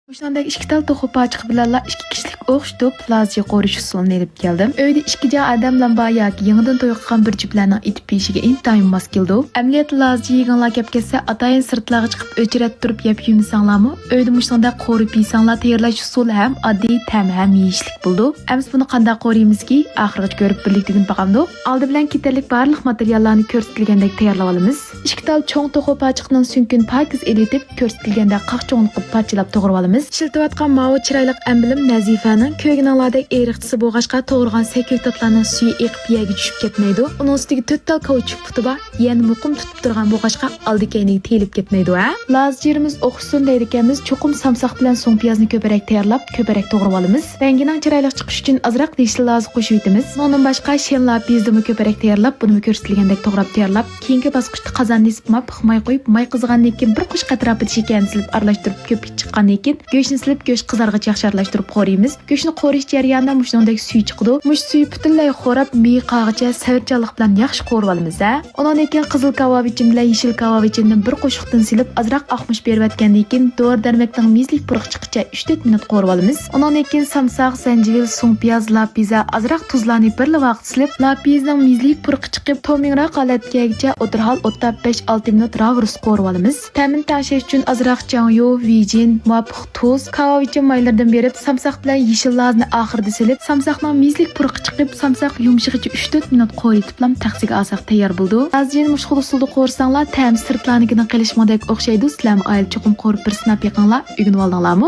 O'shandagi ikki tal to'xib ochiq bilanlar ikki kishilik o'xshitib laziya qo'rish usulini elib keldim. Uyda ikki ja odamlar bor yoki yangidan to'ygan bir juftlarning itib peshiga intayin mos keldi. Amaliyot laziya yeganlar kelib kelsa, atayin sirtlarga chiqib o'chirat turib yeb yemsanglarmi? Uyda mushunda qo'rib yeysanglar tayyorlash usuli ham oddiy, tam ham yeyishlik bo'ldi. Ems buni qanday qo'raymizki, oxiriga ko'rib birlikda kun baqamdik. Oldi bilan ketarlik barliq materiallarni ko'rsatilgandek tayyorlab olamiz. Ikki tal cho'ng to'xib ochiqning sunkini pakiz elitib ko'rsatilganda qaqcho'ng qilib parchalab to'g'rab olamiz. Ishlatayotgan mavi chiroylik emblim Nazifaning ko'yginlardek eriqchisi bo'lg'achqa to'g'rigan sako'tatlarning suyi eqib yerga tushib ketmaydi. Uning ustiga 4 tal kauchuk puti bor. Yana muqim tutib turgan bo'lg'achqa oldikayniga telib ketmaydi, ha? Lazjerimiz o'xshsin deydiganmiz, cho'qim samsaq bilan so'ng piyozni ko'parak tayyorlab, ko'parak to'g'rab olamiz. Rangining chiroyli chiqishi uchun azroq yeshil lazi qo'shib etamiz. Bundan boshqa shenlar piyozni ko'parak tayyorlab, buni ko'rsatilgandek to'g'rab tayyorlab, keyingi bosqichda qozonni isib pixmay qo'yib, may qizgandan keyin bir qush atrofida shekarni silib aralashtirib ko'pik chiqqandan keyin go'shtni silib go'sht qizarg'icha yaxshi aralashtirib qo'raymiz. Go'shtni qo'rish jarayonida mushundek suv chiqadi. Mush suvi butunlay xo'rab, miy qag'icha savirchanlik bilan yaxshi qo'rib olamiz, ha. Undan keyin qizil kavovichin bilan yeshil kavovichinni bir qo'shiqdan silib, azroq oqmish berib atgandan keyin to'r darmakning mizlik purq chiqicha 3-4 minut qo'rib olamiz. Undan keyin samsaq, zanjivil, so'ng piyoz, lapiza, azroq tuzlarni birla vaqt silib, lapizning mizlik purqi chiqib, to'mingroq holatgacha o'tirhal o'tda 5-6 minut ravurs qo'rib olamiz. Ta'min tashish uchun azroq chanyo, vijin, muvofiq tuz, kavovichin maylardan berib, samsaq bilan yeshil lazni oxirida silib, samsaqning mizlik purqi chiqib, samsaq yumshig'icha 3-4 minut qo'yitib lam taqsiga olsak tayyor bo'ldi. Lazjini mushxul usulda qo'rsanglar, ta'm sirtlarnikidan qilishmodek o'xshaydi. Sizlar oil cho'qim qo'rib bir sinab yaqinlar, o'rganib oldinglarmi?